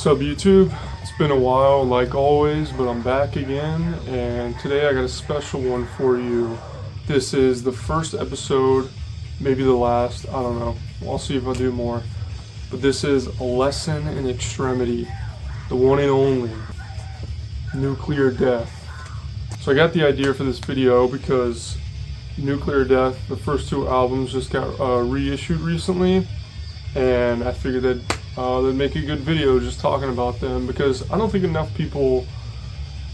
What's up, YouTube? It's been a while like always, but I'm back again, and today I got a special one for you. This is the first episode, maybe the last, I don't know. I'll see if I do more. But this is a lesson in extremity, the one and only Nuclear Death. So I got the idea for this video because Nuclear Death, the first two albums, just got reissued recently, and I figured that'd make a good video just talking about them, because I don't think enough people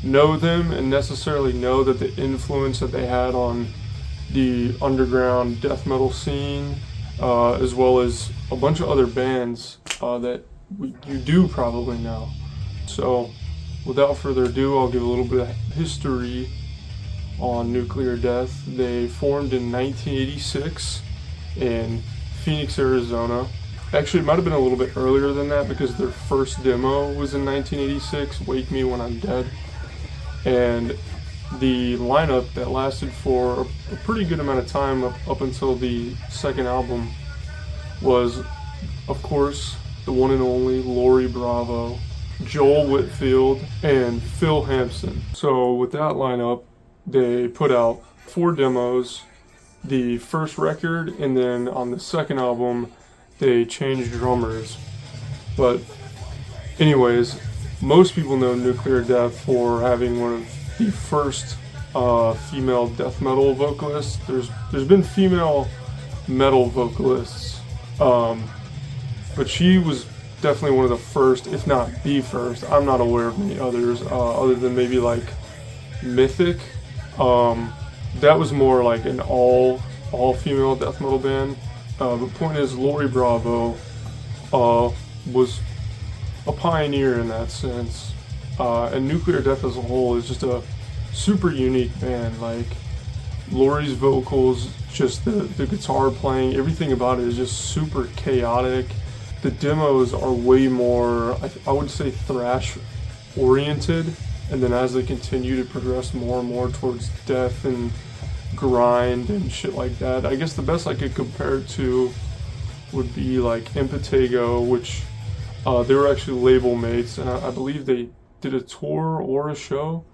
know them and necessarily know that the influence that they had on the underground death metal scene, as well as a bunch of other bands that you do probably know. So without further ado, I'll give a little bit of history on Nuclear Death. They formed in 1986 in Phoenix, Arizona. Actually, it might have been a little bit earlier than that, because their first demo was in 1986, Wake Me When I'm Dead. And the lineup that lasted for a pretty good amount of time up until the second album was, of course, the one and only Lori Bravo, Joel Whitfield, and Phil Hampson. So with that lineup, they put out 4 demos, the first record, and then on the second album, they changed drummers. But anyways, most people know Nuclear Death for having one of the first female death metal vocalists. There's been female metal vocalists, but she was definitely one of the first, if not the first. I'm not aware of any others, other than maybe like Mythic. That was more like an all female death metal band. The point is, Lori Bravo was a pioneer in that sense, and Nuclear Death as a whole is just a super unique band. Like, Lori's vocals, just the guitar playing, everything about it is just super chaotic. The demos are way more, I would say, thrash oriented, and then as they continue to progress more and more towards death and grind and shit like that, I guess the best I could compare it to would be like Impetigo, which they were actually label mates, and I believe they did a tour or a show.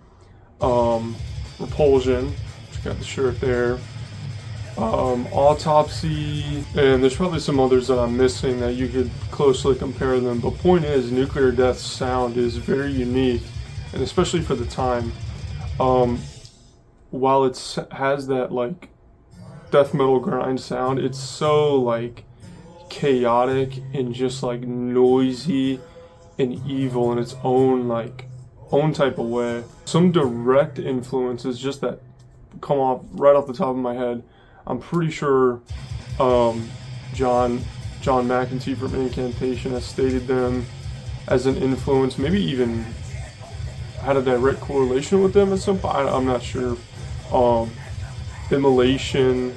Repulsion, which got the shirt there. Autopsy, and there's probably some others that I'm missing that you could closely compare them. But point is, Nuclear Death's sound is very unique, and especially for the time. While it has that like death metal grind sound, it's so like chaotic and just like noisy and evil in its own type of way. Some direct influences just that come off right off the top of my head. I'm pretty sure John McEntee from Incantation has stated them as an influence, maybe even had a direct correlation with them at some point. I'm not sure. Immolation,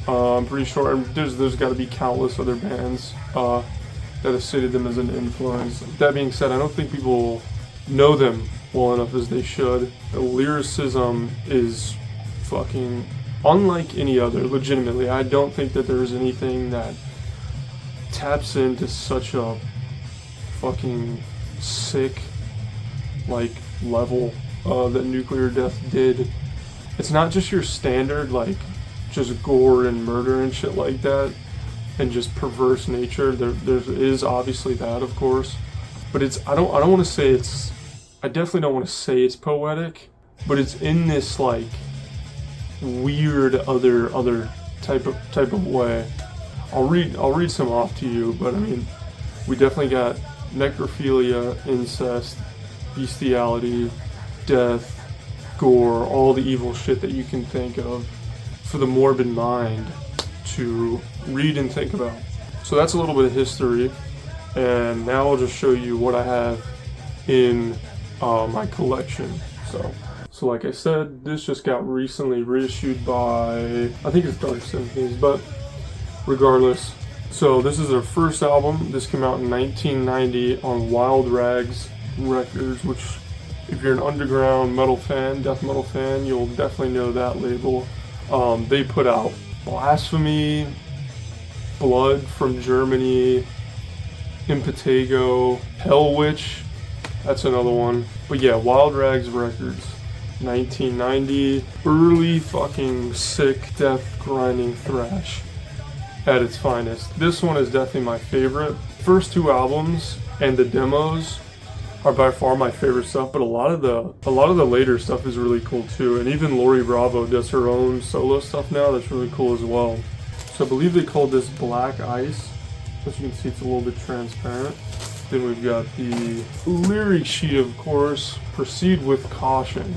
I'm pretty sure. There's got to be countless other bands that have cited them as an influence. That being said, I don't think people know them well enough as they should. The lyricism is fucking unlike any other. Legitimately, I don't think that there's anything that taps into such a fucking sick like level that Nuclear Death did. It's not just your standard like just gore and murder and shit like that, and just perverse nature. There is obviously that, of course, but I don't want to say it's, I definitely don't want to say it's poetic, but it's in this like weird other type of way. I'll read some off to you, but I mean, we definitely got necrophilia, incest, bestiality, death, gore, all the evil shit that you can think of for the morbid mind to read and think about. So that's a little bit of history, and now I'll just show you what I have in my collection. So like I said, this just got recently reissued by, I think it's Dark Symphonies, but regardless. So this is their first album. This came out in 1990 on Wild Rags Records, which, if you're an underground metal fan, death metal fan, you'll definitely know that label. They put out Blasphemy, Blood from Germany, Impetigo, Hell Witch, That's another one. But yeah, Wild Rags Records, 1990, early fucking sick, death grinding thrash at its finest. This one is definitely my favorite. First two albums and the demos are by far my favorite stuff, but a lot of the later stuff is really cool too. And even Lori Bravo does her own solo stuff now that's really cool as well. So I believe they called this Black Ice. As you can see, it's a little bit transparent. Then we've got the lyric sheet, of course. Proceed with caution.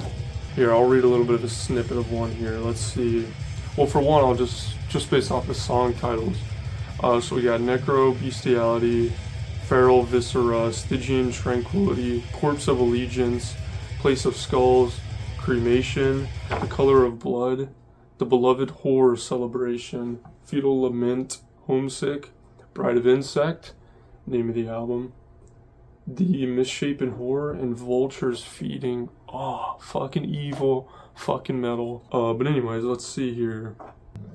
Here, I'll read a little bit of a snippet of one here. Let's see. Well, for one, I'll just based off the song titles. So we got Necro Bestiality, Feral Viscera, Stygian Tranquility, Corpse of Allegiance, Place of Skulls, Cremation, The Color of Blood, The Beloved Horror Celebration, Fetal Lament, Homesick, Bride of Insect, name of the album, The Misshapen Horror, and Vultures Feeding. Oh, fucking evil, fucking metal. But anyways, let's see here.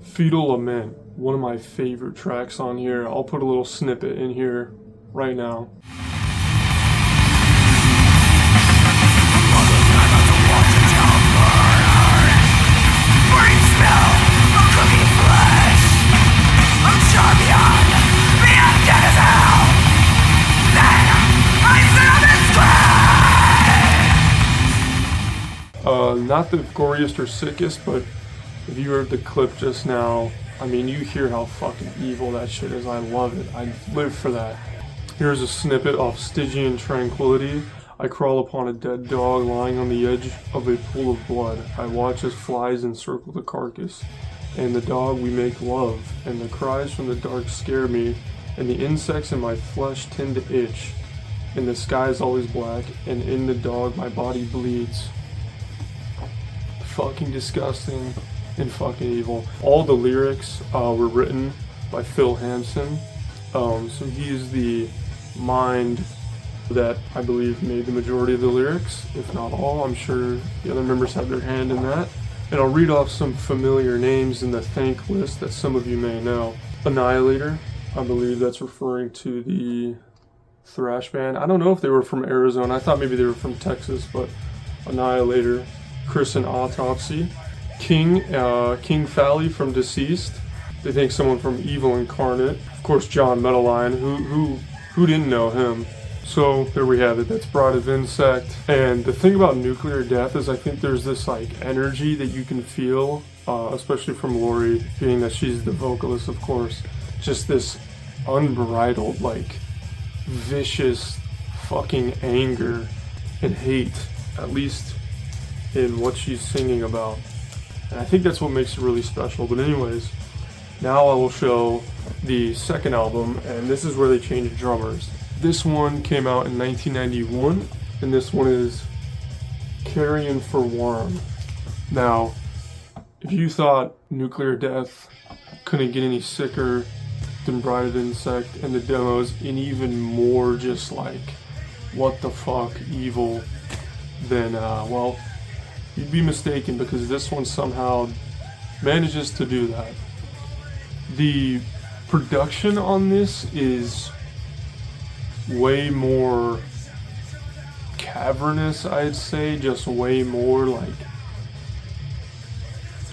Fetal Lament, one of my favorite tracks on here. I'll put a little snippet in here right now. Not the goriest or sickest, but if you heard the clip just now, I mean, you hear how fucking evil that shit is. I love it. I live for that. Here's a snippet off Stygian Tranquility. I crawl upon a dead dog lying on the edge of a pool of blood. I watch as flies encircle the carcass. And the dog we make love. And the cries from the dark scare me. And the insects in my flesh tend to itch. And the sky is always black. And in the dog my body bleeds. Fucking disgusting and fucking evil. All the lyrics were written by Phil Hansen. So he is the mind that I believe made the majority of the lyrics, if not all. I'm sure the other members have their hand in that. And I'll read off some familiar names in the thank list that some of you may know. Annihilator, I believe that's referring to the thrash band. I don't know if they were from Arizona. I thought maybe they were from Texas, but Annihilator. Chris and Autopsy. King Fally from Deceased. They think someone from Evil Incarnate. Of course, John Metalline. Who didn't know him? So there we have it. That's Bride of Insect. And the thing about Nuclear Death is I think there's this like energy that you can feel, especially from Lori, being that she's the vocalist, of course. Just this unbridled, like vicious fucking anger and hate, at least in what she's singing about. And I think that's what makes it really special. But anyways, now I will show the second album, and this is where they changed drummers. This one came out in 1991, and this one is Carrion for Worm. Now, if you thought Nuclear Death couldn't get any sicker than Bride of Insect and the demos, and even more just like, what the fuck, evil, then, well, you'd be mistaken, because this one somehow manages to do that. The production on this is way more cavernous, I'd say, just way more like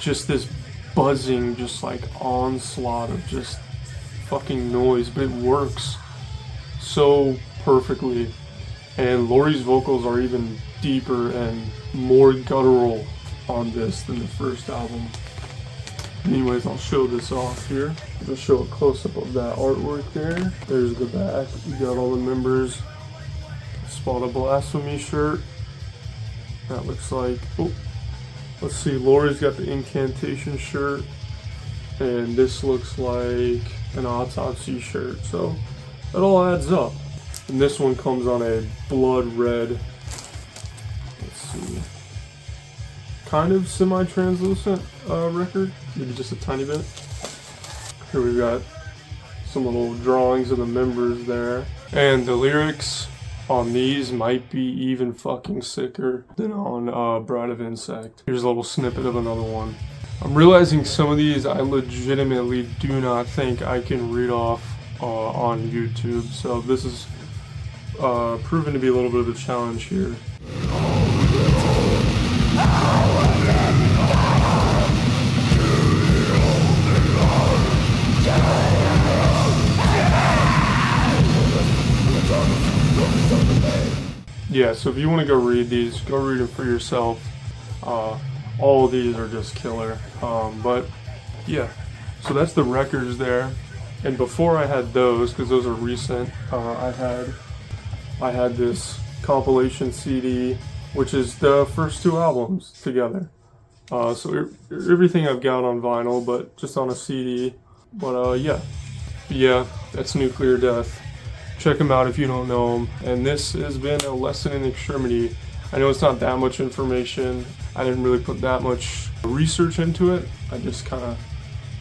just this buzzing, just like onslaught of just fucking noise, but it works so perfectly. And Lori's vocals are even deeper and more guttural on this than the first album. Anyways, I'll show this off here. I'll show a close-up of that artwork there. There's the back. You got all the members. Spot of Blasphemy shirt. That looks like, oh, let's see, Lori's got the Incantation shirt. And this looks like an Autopsy shirt. So it all adds up. And this one comes on a blood red, let's see, kind of semi-translucent record, maybe just a tiny bit. Here we've got some little drawings of the members there. And the lyrics on these might be even fucking sicker than on Bride of Insect. Here's a little snippet of another one. I'm realizing some of these I legitimately do not think I can read off on YouTube. So this is proven to be a little bit of a challenge here. Yeah, so if you want to go read these, go read them for yourself. All of these are just killer. But yeah, so that's the records there. And before I had those, because those are recent, I had this compilation CD, which is the first two albums together. So everything I've got on vinyl, but just on a CD. But yeah, that's Nuclear Death. Check them out if you don't know them. And this has been a lesson in extremity. I know it's not that much information. I didn't really put that much research into it. I just kind of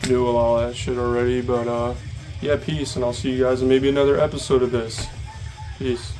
knew a lot of that shit already. But yeah, peace, and I'll see you guys in maybe another episode of this. Peace.